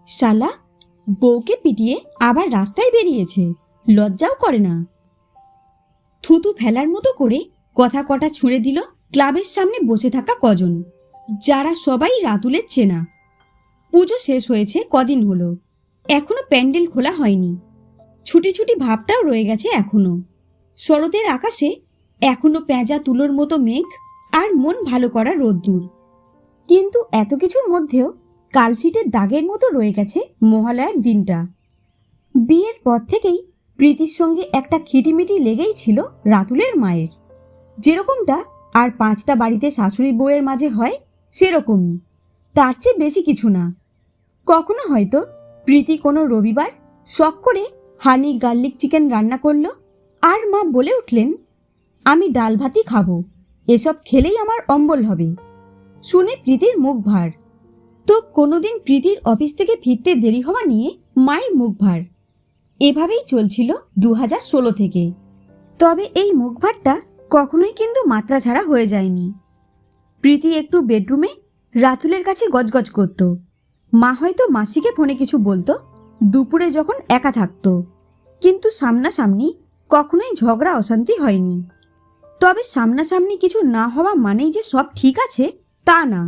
শালা, বউকে পিটিয়ে আবার রাস্তায় বেরিয়েছে, লজ্জাও করে না। থুতু ফেলার মতো করে কথা কটা ছুঁড়ে দিল ক্লাবের সামনে বসে থাকা কজন, যারা সবাই রাতুলের চেনা। পুজো শেষ হয়েছে কদিন হলো, এখনো প্যান্ডেল খোলা হয়নি। ছুটি ছুটি ভাবটাও রয়ে গেছে এখনো। শরতের আকাশে এখনো পেঁজা তুলোর মতো মেঘ আর মন ভালো করা রোদ্দুর। কিন্তু এত কিছুর মধ্যেও কালশিটের দাগের মতো রয়ে গেছে মহালয়ার দিনটা। বিয়ের পর থেকেই প্রীতির সঙ্গে একটা খিটিমিটি লেগেই ছিল রাতুলের মায়ের। যেরকমটা আর 5টা বাড়িতে শাশুড়ি বউয়ের মাঝে হয় সেরকমই, তার চেয়ে বেশি কিছু না। কখনো হয়তো প্রীতি কোনো রবিবার শখ করে হানি গার্লিক চিকেন রান্না করলো, আর মা বলে উঠলেন, আমি ডাল ভাতই খাবো, এসব খেলেই আমার অম্বল হবে। শুনে প্রীতির মুখ ভার। তো কোনোদিন প্রীতির অফিস থেকে ফিরতে দেরি হওয়া নিয়ে মায়ের মুখ ভার। এভাবেই চলছিল 2016 থেকে। তবে এই মুখ ভারটা কখনোই কিন্তু মাত্রা ছাড়া হয়ে যায়নি। প্রীতি একটু বেডরুমে রাতুলের কাছে গজগজ করত। মা হয়তো মাসিকে ফোনে কিছু বলতো দুপুরে যখন একা থাকতো, কিন্তু সামনাসামনি কখনোই ঝগড়া অশান্তি হয়নি। তবে সামনাসামনি কিছু না হওয়া মানেই যে সব ঠিক আছে তা না,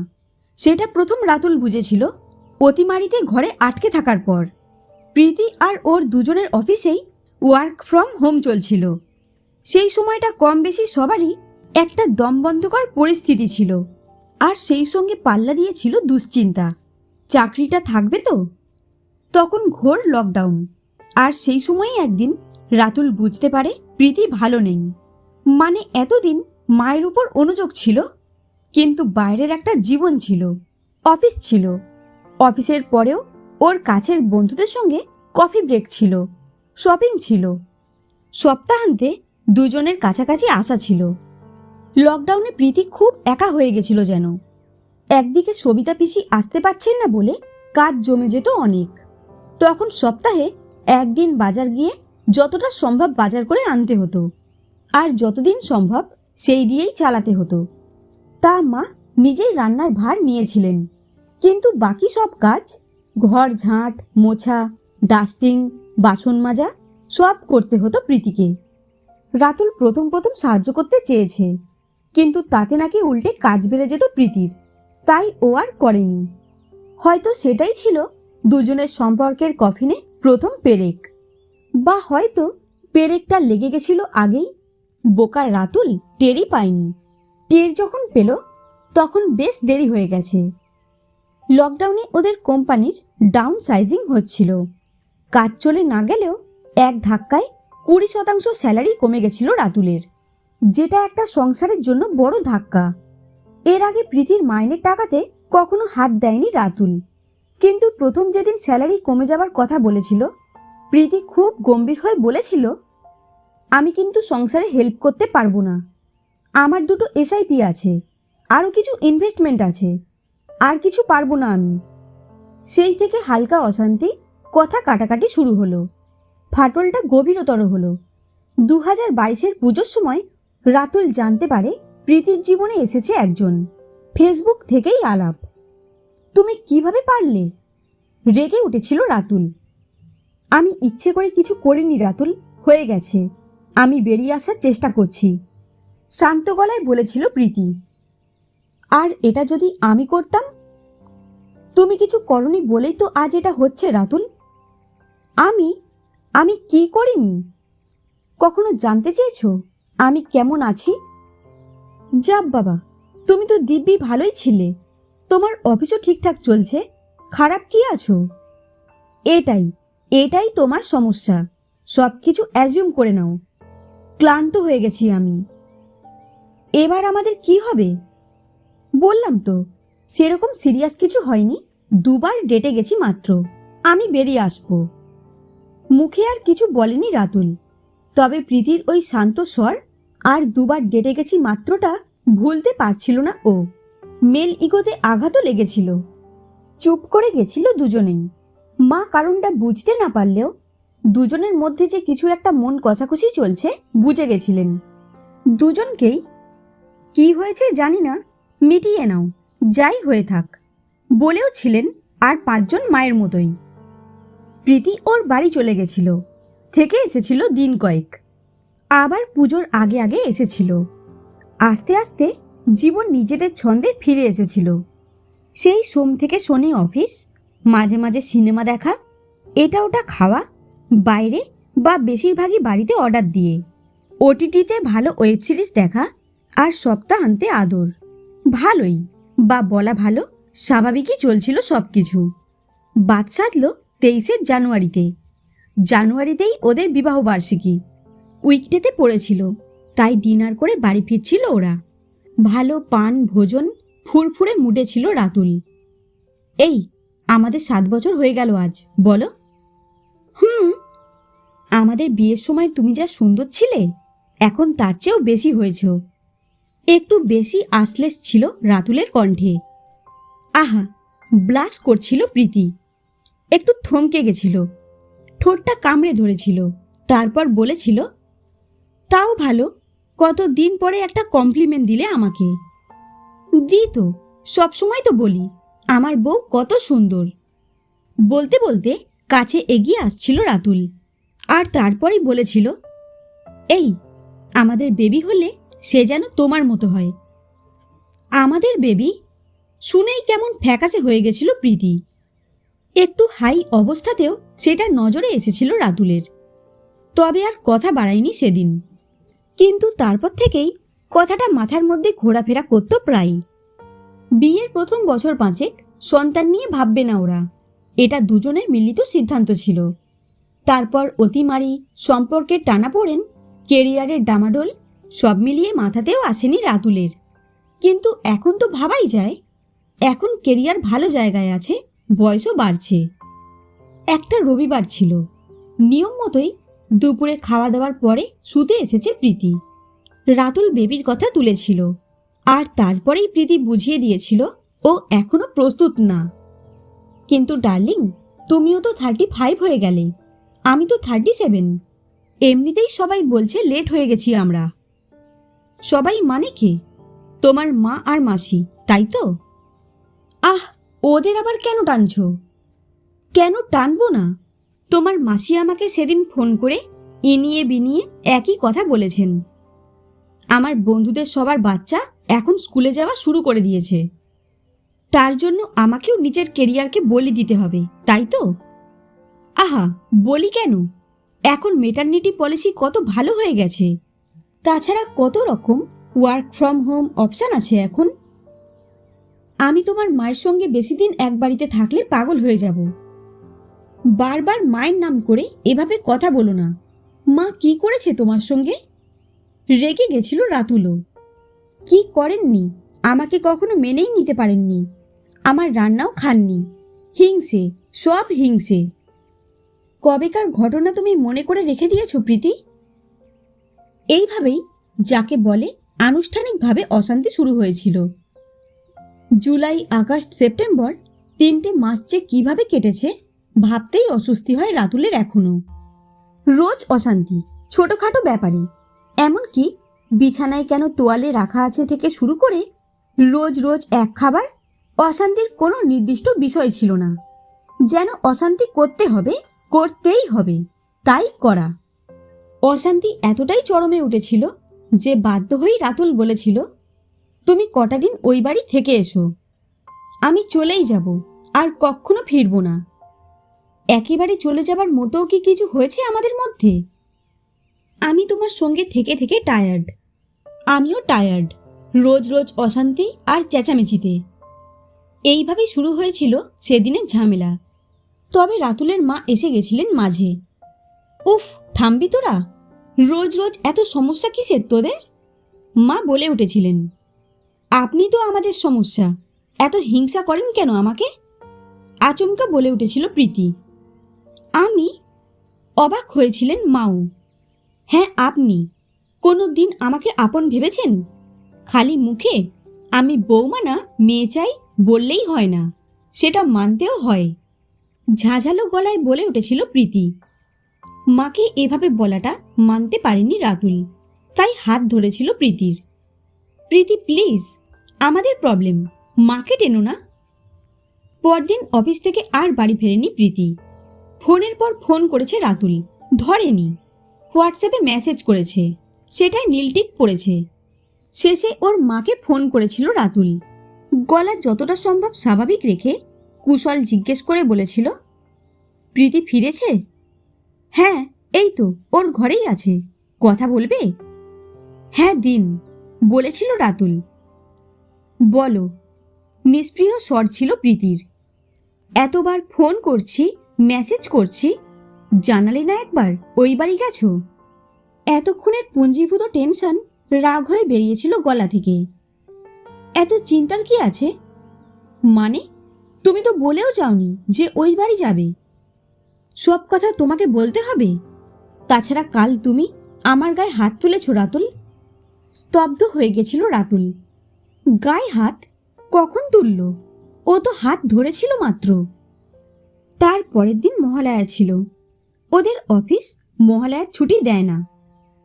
সেটা প্রথম রাতুল বুঝেছিল অতিমারিতে ঘরে আটকে থাকার পর। প্রীতি আর ওর দুজনের অফিসেই ওয়ার্ক ফ্রম হোম চলছিল। সেই সময়টা কম বেশি সবারই একটা দমবন্ধকর পরিস্থিতি ছিল, আর সেই সঙ্গে পাল্লা দিয়েছিল দুশ্চিন্তা, চাকরিটা থাকবে তো। তখন ঘোর লকডাউন, আর সেই সময়ই একদিন রাতুল বুঝতে পারে প্রীতি ভালো নেই। মানে এতদিন মায়ের উপর অনুযোগ ছিল, কিন্তু বাইরের একটা জীবন ছিল, অফিস ছিল। অফিসের পরেও ওর কাছের বন্ধুদের সঙ্গে কফি ব্রেক ছিল, শপিং ছিল, সপ্তাহান্তে দুজনের কাছাকাছি আসা ছিল। লকডাউনে প্রীতি খুব একা হয়ে গেছিল যেন। একদিকে সবিতা পিসি আসতে পারছেন না বলে কাজ জমে যেত অনেক। তখন সপ্তাহে একদিন বাজার গিয়ে যতটা সম্ভব বাজার করে আনতে হতো, আর যতদিন সম্ভব সেই দিয়েই চালাতে হতো। তা মা নিজেই রান্নার ভার নিয়েছিলেন, কিন্তু বাকি সব কাজ, ঘর ঝাঁট, মোছা, ডাস্টিং, বাসন মাজা, সব করতে হতো প্রীতিকে। রাতুল প্রথম প্রথম সাহায্য করতে চেয়েছে, কিন্তু তাতে নাকি উল্টে কাজ বেড়ে যেত প্রীতির, তাই ও আর করেনি। হয়তো সেটাই ছিল দুজনের সম্পর্কের কফিনে প্রথম পেরেক, বা হয়তো পেরেকটা লেগে গেছিল আগেই, বোকা রাতুল টেরই পায়নি। টের যখন পেল তখন বেশ দেরি হয়ে গেছে। লকডাউনে ওদের কোম্পানির ডাউন সাইজিং হচ্ছিল। কাজ চলে না গেলেও এক ধাক্কায় 20% স্যালারি কমে গেছিল রাতুলের, যেটা একটা সংসারের জন্য বড় ধাক্কা। এর আগে প্রীতির মাইনের টাকাতে কখনো হাত দেয়নি রাতুল, কিন্তু প্রথম যেদিন স্যালারি কমে যাবার কথা বলেছিল, প্রীতি খুব গম্ভীর হয়ে বলেছিল, আমি কিন্তু সংসারে হেল্প করতে পারবো না। আমার 2টো এসআইপি আছে, আরও কিছু ইনভেস্টমেন্ট আছে, আর কিছু পারবো না আমি। সেই থেকে হালকা অশান্তি, কথা কাটাকাটি শুরু হলো। ফাটলটা গভীরতর হলো 2022-এর পুজোর সময়। রাতুল জানতে পারে প্রীতির জীবনে এসেছে একজন। ফেসবুক থেকেই আলাপ। তুমি কিভাবে পারলে? রেগে উঠেছিল রাতুল। আমি ইচ্ছে করে কিছু করিনি রাতুল, হয়ে গেছে, আমি বেরিয়ে আসার চেষ্টা করছি, শান্ত গলায় বলেছিল প্রীতি। আর এটা যদি আমি করতাম? তুমি কিছু করনি বলেই তো আজ এটা হচ্ছে রাতুল। আমি আমি কি করিনি? কখনো জানতে চেয়েছো আমি কেমন আছি? যাব বাবা, তুমি তো দিব্যি ভালোই ছিলে, তোমার অফিসও ঠিকঠাক চলছে, খারাপ কি আছো? এটাই এটাই তোমার সমস্যা, সব কিছু অ্যাজিউম করে নাও। ক্লান্ত হয়ে গেছি আমি। এবার আমাদের কি হবে? বললাম তো, সেরকম সিরিয়াস কিছু হয়নি, 2বার ডেটে গেছি মাত্র, আমি বেরিয়ে আসবো। মুখে আর কিছু বলেনি রাতুল, তবে প্রীতির ওই শান্ত স্বর আর 2বার ডেটে গেছি মাত্রটা ভুলতে পারছিল না ও। মেল ইগোতে আঘাতও লেগেছিল। চুপ করে গেছিল দুজনেই। মা কারণটা বুঝতে না পারলেও দুজনের মধ্যে যে কিছু একটা মন কষাকষি চলছে বুঝে গেছিলেন। দুজনকেই কি হয়েছে জানি না, মিটিয়ে নাও, যাই হয়ে থাক বলেও ছিলেন। আর 5জন মায়ের মতোই প্রীতি ওর বাড়ি চলে গেছিল, থেকে এসেছিল দিন কয়েক, আবার পুজোর আগে আগে এসেছিল। আস্তে আস্তে জীবন নিজেদের ছন্দে ফিরে এসেছিল। সেই সোম থেকে শনি অফিস, মাঝে মাঝে সিনেমা দেখা, এটা ওটা খাওয়া, বাইরে বা বেশিরভাগই বাড়িতে অর্ডার দিয়ে, ওটিটিতে ভালো ওয়েব সিরিজ দেখা, আর সপ্তাহান্তে আদর। ভালোই, বা বলা ভালো, স্বাভাবিকই চলছিল সব কিছু। বাদ সাধল 23শে জানুয়ারিতে। জানুয়ারিতেই ওদের বিবাহবার্ষিকী। উইকডেতে পড়েছিল, তাই ডিনার করে বাড়ি ফিরছিল ওরা। ভালো পান ভোজন, ফুরফুরে মুডে ছিল রাতুল। এই, আমাদের 7 বছর হয়ে গেল আজ, বলো। আমাদের বিয়ের সময় তুমি যা সুন্দর ছিলে, এখন তার চেয়েও বেশি হয়েছ। একটু বেশি আশ্লেষ ছিল রাতুলের কণ্ঠে। আহা, ব্লাশ করছিল প্রীতি। একটু থমকে গেছিল, ঠোঁটটা কামড়ে ধরেছিল, তারপর বলেছিল, তাও ভালো, কতদিন পরে একটা কমপ্লিমেন্ট দিলে আমাকে। দি তো, সবসময় তো বলি আমার বউ কত সুন্দর। বলতে বলতে কাছে এগিয়ে আসছিল রাতুল, আর তারপরেই বলেছিল, এই, আমাদের বেবি হলে সে যেন তোমার মতো হয়। আমাদের বেবি শুনেই কেমন ফ্যাকাশে হয়ে গেছিল প্রীতি। একটু হাই অবস্থাতেও সেটা নজরে এসেছিল রাতুলের। তবে আর কথা বাড়ায়নি সেদিন, কিন্তু তারপর থেকেই কথাটা মাথার মধ্যে ঘোরাফেরা করত প্রায়ই। বিয়ের প্রথম বছর 5 সন্তান নিয়ে ভাববে না ওরা, এটা দুজনের মিলিত সিদ্ধান্ত ছিল। তারপর অতিমারি, সম্পর্কের টানাপোড়েন, কেরিয়ারের ডামাডোল, সব মিলিয়ে মাথাতেও আসেনি রাতুলের। কিন্তু এখন তো ভাবাই যায়, এখন কেরিয়ার ভালো জায়গায় আছে, বয়সও বাড়ছে। একটা রবিবার ছিল, নিয়ম মতোই দুপুরে খাওয়া দাওয়ার পরে শুতে এসেছে প্রীতি। রাতুল বেবির কথা তুলেছিল, আর তারপরেই প্রীতি বুঝিয়ে দিয়েছিল ও এখনো প্রস্তুত না। কিন্তু ডার্লিং, তুমিও তো 35 হয়ে গেলে, আমি তো 37। এমনিতেই সবাই বলছে লেট হয়ে গেছি আমরা। সবাই মানে কে? তোমার মা আর মাসি, তাই তো? আহ, ওদের আবার কেন টানছো? কেন টানবো না? তোমার মাসি আমাকে সেদিন ফোন করে ইনিয়ে বিনিয়ে একই কথা বলেছেন। আমার বন্ধুদের সবার বাচ্চা এখন স্কুলে যাওয়া শুরু করে দিয়েছে, তার জন্য আমাকেও নিজের কেরিয়ারকে বলি দিতে হবে, তাই তো? আহা, বলি কেন, এখন মেটারনিটি পলিসি কত ভালো হয়ে গেছে। তাছাড়া কত রকম ওয়ার্ক ফ্রম হোম অপশান আছে এখন। আমি তোমার মায়ের সঙ্গে বেশি দিন এক বাড়িতে থাকলে পাগল হয়ে যাব। বারবার মায়ের নাম করে এভাবে কথা বলো না। মা কি করেছে তোমার সঙ্গে? রেগে গেছিল রাতুলও। কি করেননি? আমাকে কখনো মেনেই নিতে পারেননি, আমার রান্নাও খাননি। হিংসে, সব হিংসে। কবেকার ঘটনা তুমি মনে করে রেখে দিয়েছো প্রীতি? এইভাবেই যাকে বলে আনুষ্ঠানিকভাবে অশান্তি শুরু হয়েছিল। জুলাই, আগস্ট, সেপ্টেম্বর 3টে মাস যে কিভাবে কেটেছে ভাবতেই অস্বস্তি হয় রাতুলের এখনো। রোজ অশান্তি, ছোটখাটো ব্যাপারে, এমনকি বিছানায় কেন তোয়ালে রাখা আছে থেকে শুরু করে রোজ রোজ এক খাবার, অশান্তির কোনো নির্দিষ্ট বিষয় ছিল না। যেন অশান্তি করতে হবে, করতেই হবে, তাই করা। অশান্তি এতটাই চরমে উঠেছিল যে বাধ্য হয়েই রাতুল বলেছিল, তুমি কটা দিন ওই বাড়ি থেকে এসো, আমি চলেই যাব, আর কখনো ফিরব না। একেবারে চলে যাবার মতোও কি কিছু হয়েছে আমাদের মধ্যে? আমি তোমার সঙ্গে থেকে থেকে টায়ার্ড, আমিও টায়ার্ড, রোজ রোজ অশান্তি আর চেঁচামেচিতে। এইভাবেই শুরু হয়েছিল সেদিনের ঝামেলা। তবে রাতুলের মা এসে গেছিলেন মাঝে। উফ, থামবি তোরা, রোজ রোজ এত সমস্যা কিসের তোদের? মা বলে উঠেছিলেন, আপনি তো আমাদের সমস্যা, এত হিংসা করেন কেন আমাকে? আচমকা বলে উঠেছিল প্রীতি। আমি? অবাক হয়েছিলেন মাও। হ্যাঁ, আপনি কোনো দিন আমাকে আপন ভেবেছেন? খালি মুখে আমি বৌমা না মেয়ে চাই বললেই হয় না, সেটা মানতেও হয়। ঝাঁঝালো গলায় বলে উঠেছিল প্রীতি। মাকে এভাবে বলাটা মানতে পারেনি রাতুল, তাই হাত ধরেছিল প্রীতির। প্রীতি প্লিজ, আমাদের প্রবলেম, মাকে টেনো না। পরদিন অফিস থেকে আর বাড়ি ফেরেনি প্রীতি। ফোনের পর ফোন করেছে রাতুল, ধরেনি। হোয়াটসঅ্যাপে মেসেজ করেছে, সেটাই নীলটিক পড়েছে। শেষে ওর মাকে ফোন করেছিল রাতুল। গলা যতটা সম্ভব স্বাভাবিক রেখে কুশল জিজ্ঞেস করে বলেছিল, প্রীতি ফিরেছে? হ্যাঁ, এই তো ওর ঘরেই আছে, কথা বলবে? হ্যাঁ দিন, বলেছিল রাতুল। বলো। নিষ্প্রিয় স্বর ছিল প্রীতির। এতবার ফোন করছি, মেসেজ করছি, জানালে না একবার ওই বাড়ি গেছো? এতক্ষণের পুঞ্জীভূত টেনশন রাগ হয়ে বেরিয়েছিল গলা থেকে। এত চিন্তার কি আছে? মানে, তুমি তো বলেও যাওনি যে ওই বাড়ি যাবে। সব কথা তোমাকে বলতে হবে? তাছাড়া কাল তুমি আমার গায়ে হাত তুলেছ রাতুল। স্তব্ধ হয়ে গেছিল রাতুল। গায়ে হাত কখন তুলল? ও তো হাত ধরেছিল মাত্র। তার পরের দিন মহালয়া ছিল। ওদের অফিস মহালয়ার ছুটি দেয় না,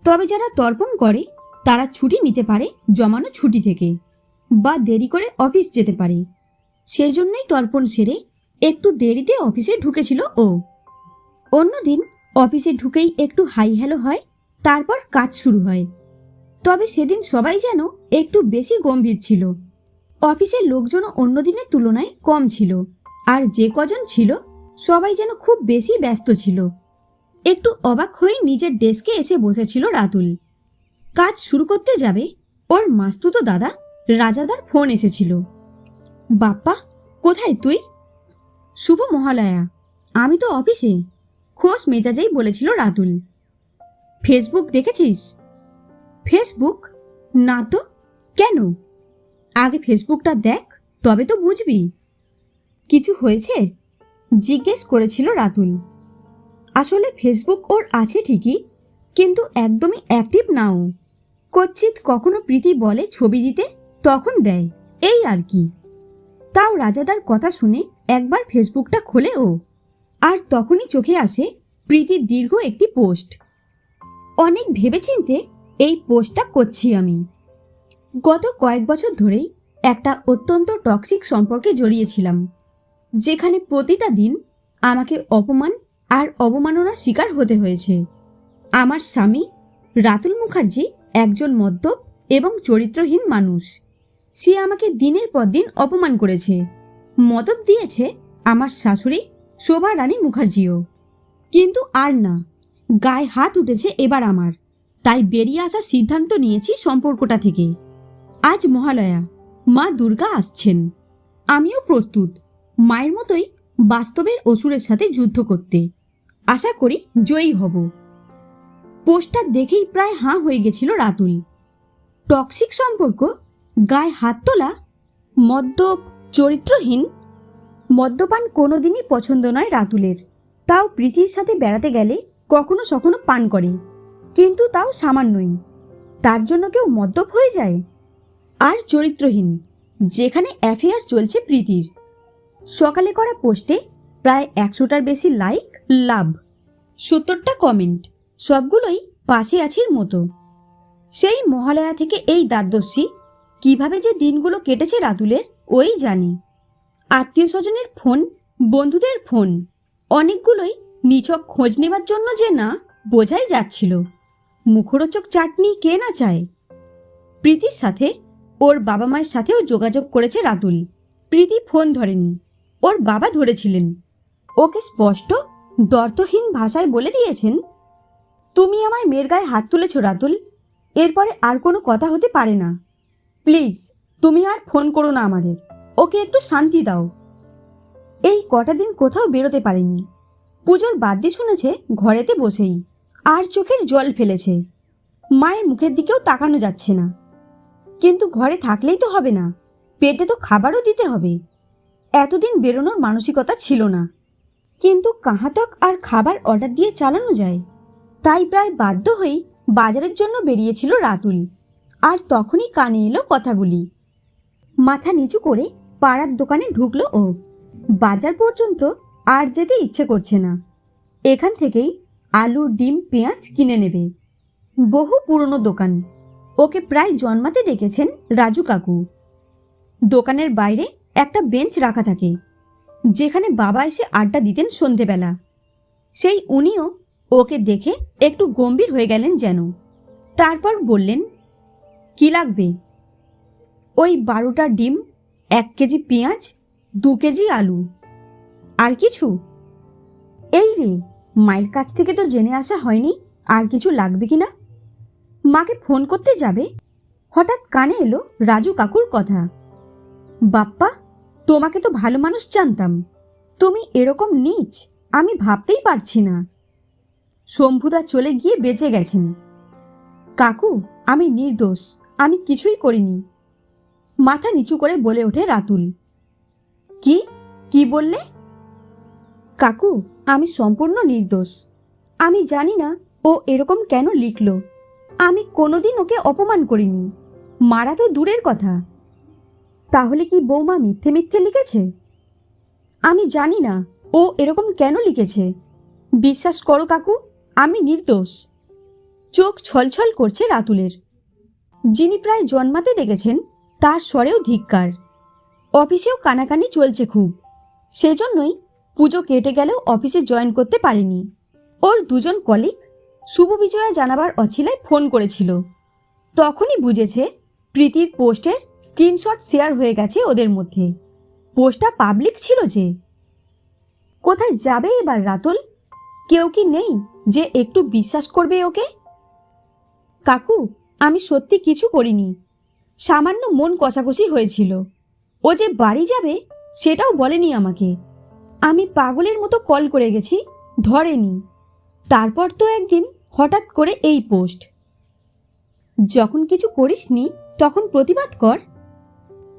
তবে যারা তর্পণ করে তারা ছুটি নিতে পারে জমানো ছুটি থেকে, বা দেরি করে অফিস যেতে পারে। সেই জন্যই তর্পণ সেরে একটু দেরিতে অফিসে ঢুকেছিল ও। অন্যদিন অফিসে ঢুকেই একটু হাই হ্যালো হয়, তারপর কাজ শুরু হয়। তবে সেদিন সবাই যেন একটু বেশি গম্ভীর ছিল। অফিসের লোকজনও অন্য দিনের তুলনায় কম ছিল, আর যে কজন ছিল সবাই যেন খুব বেশি ব্যস্ত ছিল। একটু অবাক হয়ে নিজের ডেস্কে এসে বসেছিল রাতুল। কাজ শুরু করতে যাবে ওর মাস্তুতো দাদা রাজাদার ফোন এসেছিল। বাপ্পা, কোথায় তুই? শুভ মহালয়া, আমি তো অফিসে, খোশ মেজাজেই বলেছিল রাতুল। ফেসবুক দেখেছিস? ফেসবুক? না তো, কেন? আগে ফেসবুকটা দেখ, তবে তো বুঝবি। কিছু হয়েছে? জিজ্ঞেস করেছিল রাতুল। আসলে ফেসবুক ওর আছে ঠিকই, কিন্তু একদমই অ্যাক্টিভ নাও। কচ্ছিৎ কখনো প্রীতি বলে ছবি দিতে, তখন দেয়, এই আর কি। তাও রাজাদার কথা শুনে একবার ফেসবুকটা খোলে ও, আর তখনই চোখে আসে প্রীতির দীর্ঘ একটি পোস্ট। অনেক ভেবেচিন্তে এই পোস্টটা করছি আমি। গত কয়েক বছর ধরেই একটা অত্যন্ত টক্সিক সম্পর্কে জড়িয়েছিলাম, যেখানে প্রতিটা দিন আমাকে অপমান আর অবমাননার শিকার হতে হয়েছে। আমার স্বামী রাতুল মুখার্জি একজন মদ্যপ এবং চরিত্রহীন মানুষ। সে আমাকে দিনের পর দিন অপমান করেছে। মদত দিয়েছে আমার শাশুড়ি শোভা রানী মুখার্জিও। কিন্তু আর না, গায়ে হাত উঠেছে এবার আমার, তাই বেরিয়ে আসার সিদ্ধান্ত নিয়েছি সম্পর্কটা থেকে। আজ মহালয়া, মা দুর্গা আসছেন। আমিও প্রস্তুত মায়ের মতোই বাস্তবের অসুরের সাথে যুদ্ধ করতে। আশা করি জয়ী হব। পোস্টার দেখেই প্রায় হাঁ হয়ে গেছিল রাতুল। টক্সিক সম্পর্ক, গায়ে হাত তোলা, মদ্যপ, চরিত্রহীন। মদ্যপান কোনোদিনই পছন্দ নয় রাতুলের। তাও প্রীতির সাথে বেড়াতে গেলে কখনো সখনো পান করে, কিন্তু তাও সামান্যই। তার জন্য কেউ মদ্যপ হয়ে যায়? আর চরিত্রহীন, যেখানে অ্যাফেয়ার চলছে প্রীতির। সকালে করা পোস্টে প্রায় 100টার বেশি লাইক, লাভ, 70টা কমেন্ট, সবগুলোই পাশে আছির মতো। সেই মহালয়া থেকে এই দ্বাদশী কিভাবে যে দিনগুলো কেটেছে রাতুলের ওই জানে। আত্মীয় স্বজনের ফোন, বন্ধুদের ফোন, অনেকগুলোই নিছক খোঁজ নেবার জন্য যে না, বোঝাই যাচ্ছিল। মুখরোচক চাটনি কে না চায়? প্রীতির সাথে ওর বাবা মায়ের সাথেও যোগাযোগ করেছে রাতুল। প্রীতি ফোন ধরেনি, ওর বাবা ধরেছিলেন। ওকে স্পষ্ট দর্থহীন ভাষায় বলে দিয়েছেন, তুমি আমার মেয়ের গায়ে হাত তুলেছ রাতুল, এরপরে আর কোনো কথা হতে পারে না। প্লিজ তুমি আর ফোন করো না আমাদের, ওকে একটু শান্তি দাও। এই কটা দিন কোথাও বেরোতে পারেনি। পুজোর বাদ্যি শুনেছে ঘরেতে বসেই, আর চোখের জল ফেলেছে। মায়ের মুখের দিকেও তাকানো যাচ্ছে না। কিন্তু ঘরে থাকলেই তো হবে না, পেটে তো খাবারও দিতে হবে। এতদিন বেরোনোর মানসিকতা ছিল না, কিন্তু কাহাতক আর খাবার অর্ডার দিয়ে চালানো যায়। তাই প্রায় বাধ্য হয়েই বাজারের জন্য বেরিয়েছিল রাতুল। আর তখনই কানে এলো কথাগুলি। মাথা নিচু করে পাড়ার দোকানে ঢুকলো ও। বাজার পর্যন্ত আর যেতে ইচ্ছে করছে না। এখান থেকেই আলু, ডিম, পেঁয়াজ কিনে নেবে। বহু পুরনো দোকান, ওকে প্রায় জন্মাতে দেখেছেন রাজু কাকু। দোকানের বাইরে একটা বেঞ্চ রাখা থাকে, যেখানে বাবা এসে আড্ডা দিতেন সন্ধেবেলা। সেই উনিও ওকে দেখে একটু গম্ভীর হয়ে গেলেন যেন। তারপর বললেন, কি লাগবে? ওই 12টা ডিম, 1 কেজি পেঁয়াজ, 2 কেজি আলু। আর কিছু? এই রে, মায়ের কাছ থেকে তো জেনে আসা হয়নি আর কিছু লাগবে কিনা। মাকে ফোন করতে যাবে, হঠাৎ কানে এলো রাজু কাকুর কথা। বাপ্পা, তোমাকে তো ভালো মানুষ জানতাম, তুমি এরকম নীচ আমি ভাবতেই পারছি না। শম্ভুদা চলে গিয়ে বেঁচে গেছেন। কাকু, আমি নির্দোষ, আমি কিছুই করিনি। মাথা নিচু করে বলে ওঠে রাতুল। কি কি বললে? কাকু, আমি সম্পূর্ণ নির্দোষ। আমি জানি না ও এরকম কেন লিখল। আমি কোনোদিন ওকে অপমান করিনি, মারা তো দূরের কথা। তাহলে কি বৌমা মিথ্যে মিথ্যে লিখেছে? আমি জানি না ও এরকম কেন লিখেছে। বিশ্বাস করো কাকু, আমি নির্দোষ। চোখ ছলছল করছে রাতুলের। যিনি প্রায় জন্মাতে দেখেছেন তার স্বরেও ধিক্কার। অফিসেও কানাকানি চলছে খুব, সেজন্যই পুজো কেটে গেলেও অফিসে জয়েন করতে পারেনি। ওর 2জন কলিগ শুভ বিজয়া জানাবার অছিলায় ফোন করেছিল। তখনই বুঝেছে প্রীতির পোস্টের স্ক্রিনশট শেয়ার হয়ে গেছে ওদের মধ্যে। পোস্টটা পাবলিক ছিল যে। কোথায় যাবে এবার রাতুল? কেউ কি নেই যে একটু বিশ্বাস করবে ওকে? কাকু, আমি সত্যি কিছু করিনি। সামান্য মন কষাকষি হয়েছিল। ও যে বাড়ি যাবে সেটাও বলেনি আমাকে। আমি পাগলের মতো কল করে গেছি, ধরেনি। তারপর তো একদিন হঠাৎ করে এই পোস্ট। যখন কিছু করিসনি তখন প্রতিবাদ কর।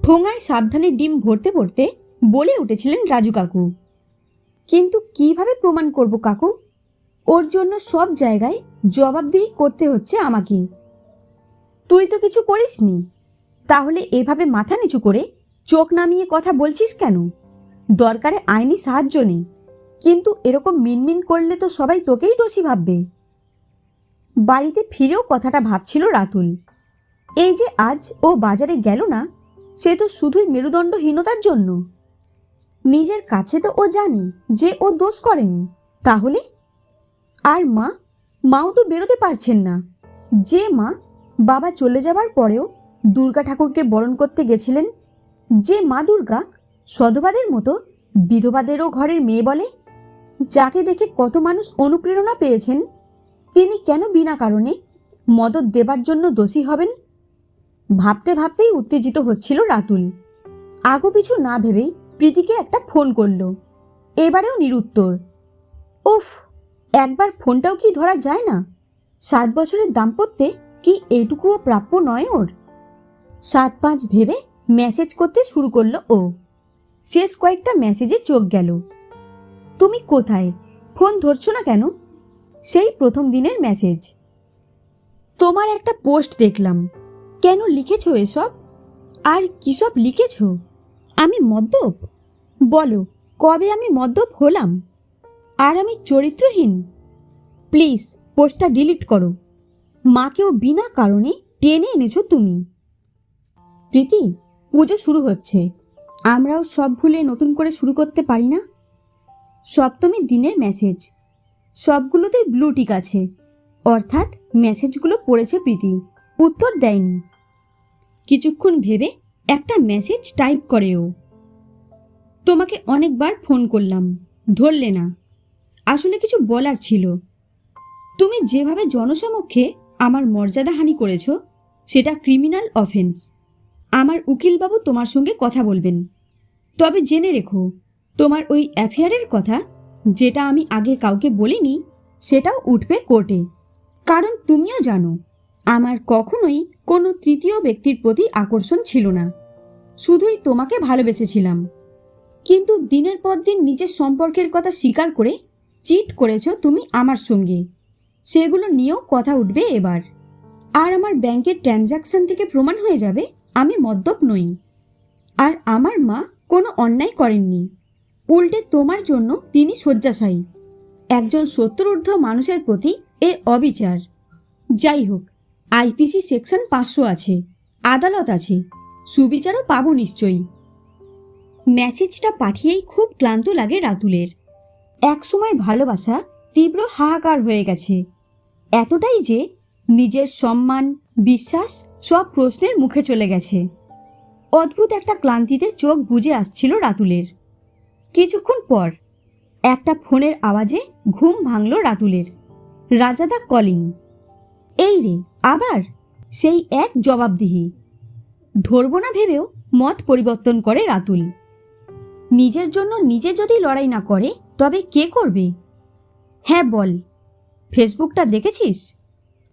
ঠোঙায় সাবধানে ডিম ভরতে ভরতে বলে উঠেছিলেন রাজু কাকু। কিন্তু কিভাবে প্রমাণ করব কাকু? ওর জন্য সব জায়গায় জবাবদিহি করতে হচ্ছে আমাকে। তুই তো কিছু করিসনি, তাহলে এভাবে মাথা নিচু করে চোখ নামিয়ে কথা বলছিস কেন? দরকারে আইনি সাহায্য নেই, কিন্তু এরকম মিনমিন করলে তো সবাই তোকেই দোষী ভাববে। বাড়িতে ফিরেও কথাটা ভাবছিল রাতুল। এই যে আজ ও বাজারে গেল না, সে তো শুধুই মেরুদণ্ডহীনতার জন্য। নিজের কাছে তো ও জানে যে ও দোষ করেনি, তাহলে? আর মাও তো বেরোতে পারছেন না। যে মা বাবা চলে যাবার পরেও দুর্গা ঠাকুরকে বরণ করতে গেছিলেন, যে মা দুর্গা সধবাদের মতো বিধবাদেরও ঘরের মেয়ে বলে, যাকে দেখে কত মানুষ অনুপ্রেরণা পেয়েছেন, তিনি কেন বিনা কারণে মদত দেবার জন্য দোষী হবেন? ভাবতে ভাবতেই উত্তেজিত হচ্ছিল রাতুল। আগো পিছু না ভেবেই প্রীতিকে একটা ফোন করলো। এবারেও নিরুত্তর। উফ, একবার ফোনটাও কি ধরা যায় না? 7 বছরের দাম্পত্যে কি এইটুকুও প্রাপ্য নয় ওর? 7-5 ভেবে মেসেজ করতে শুরু করলো ও। শেষ কয়েকটা মেসেজে চোখ গেল। তুমি কোথায়? ফোন ধরছো না কেন? সেই প্রথম দিনের মেসেজ। তোমার একটা পোস্ট দেখলাম। কেন লিখেছো এসব? আর কী সব লিখেছো? আমি মদ্যপ? বলো, কবে আমি মদ্যপ হলাম? আর আমি চরিত্রহীন? প্লিজ পোস্টটা ডিলিট করো। মাকেও বিনা কারণে টেনে এনেছো তুমি। প্রীতি, পুজো শুরু হচ্ছে, আমরাও সব ভুলে নতুন করে শুরু করতে পারি না? সপ্তমীর দিনের মেসেজ। সবগুলোতেই ব্লু টিক আছে, অর্থাৎ মেসেজগুলো পড়েছে প্রীতি, উত্তর দেয়নি। কিছুক্ষণ ভেবে একটা মেসেজ টাইপ করে ও। তোমাকে অনেকবার ফোন করলাম, ধরলে না। আসলে কিছু বলার ছিল। তুমি যেভাবে জনসমক্ষে আমার মর্যাদাহানি করেছ, সেটা ক্রিমিনাল অফেন্স। আমার উকিলবাবু তোমার সঙ্গে কথা বলবেন। তবে জেনে রেখো, তোমার ওই অ্যাফেয়ারের কথা, যেটা আমি আগে কাউকে বলিনি, সেটাও উঠবে কোর্টে। কারণ তুমিও জানো, আমার কখনোই কোনো তৃতীয় ব্যক্তির প্রতি আকর্ষণ ছিল না। শুধুই তোমাকে ভালোবেসেছিলাম। কিন্তু দিনের পর দিন নিজের সম্পর্কের কথা স্বীকার করে চিট করেছো তুমি আমার সঙ্গে। সেগুলো নিয়েও কথা উঠবে এবার। আর আমার ব্যাংকের ট্রানজ্যাকশন থেকে প্রমাণ হয়ে যাবে আমি মদ্যপ নই। আর আমার মা কোনো অন্যায় করেননি, উল্টে তোমার জন্য তিনি শয্যাশায়ী। একজন 70 ঊর্ধ্ব মানুষের প্রতি এ অবিচার। যাই হোক, আইপিসি সেকশন 500 আছে, আদালত আছে, সুবিচারও পাবো নিশ্চয়ই। মেসেজটা পাঠিয়েই খুব ক্লান্ত লাগে রাতুলের। এক সময়ের ভালোবাসা তীব্র হাহাকার হয়ে গেছে, এতটাই যে নিজের সম্মান, বিশ্বাস সব প্রশ্নের মুখে চলে গেছে। অদ্ভুত একটা ক্লান্তিতে চোখ বুজে আসছিল রাতুলের। কিছুক্ষণ পর একটা ফোনের আওয়াজে ঘুম ভাঙল রাতুলের। রাজাদা কলিং। এই রে, আবার সেই এক জবাবদিহি। ধরব না ভেবেও মত পরিবর্তন করে রাতুল। নিজের জন্য নিজে যদি লড়াই না করে তবে কে করবে? হ্যাঁ বল, ফেসবুকটা দেখেছিস?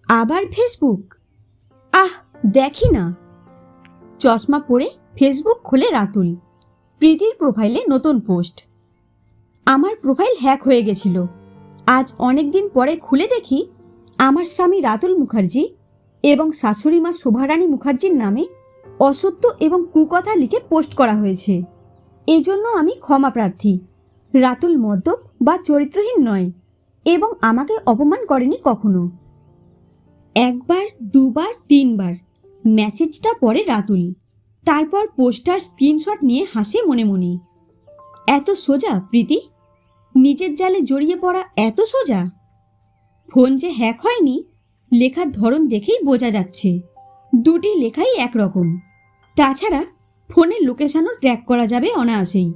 আবার ফেসবুক? আহ, দেখি না। চশমা পরে ফেসবুক খোলে রাতুল। প্রীতির প্রোফাইলে নতুন পোস্ট। আমার প্রোফাইল হ্যাক হয়ে গেছিল, আজ অনেক দিন পরে খুলে দেখি আমার স্বামী রাতুল মুখার্জি এবং শাশুড়ি মা শোভারানী মুখার্জির নামে অসত্য এবং কুকথা লিখে পোস্ট করা হয়েছে। এজন্য আমি ক্ষমা প্রার্থী। রাতুল মদ্যপ বা চরিত্রহীন নয় এবং আমাকে অপমান করেনি কখনো। একবার, দুবার, তিনবার মেসেজটা পড়ে রাতুল। তারপর পোস্টার স্ক্রিনশট নিয়ে হাসে মনে মনে। এত সোজা প্রীতি? নিজের জালে জড়িয়ে পড়া এত সোজা? ফোন যে হ্যাক হয়নি লেখার ধরন দেখেই বোঝা যাচ্ছে। দুটি লেখাই একরকম। তাছাড়া ফোনের লোকেশনও ট্র্যাক করা যাবে অনায়াসেই।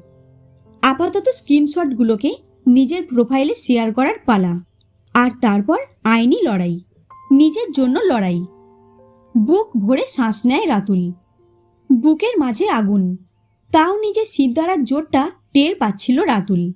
আপাতত স্ক্রিনশটগুলোকে নিজের প্রোফাইলে শেয়ার করার পালা। আর তারপর আইনি লড়াই, নিজের জন্য লড়াই। বুক ভরে শ্বাস নেয় রাতুল। বুকের মাঝে আগুন, তাও নিজের সিদ্ধারার জোরটা টের পাচ্ছিল রাতুল।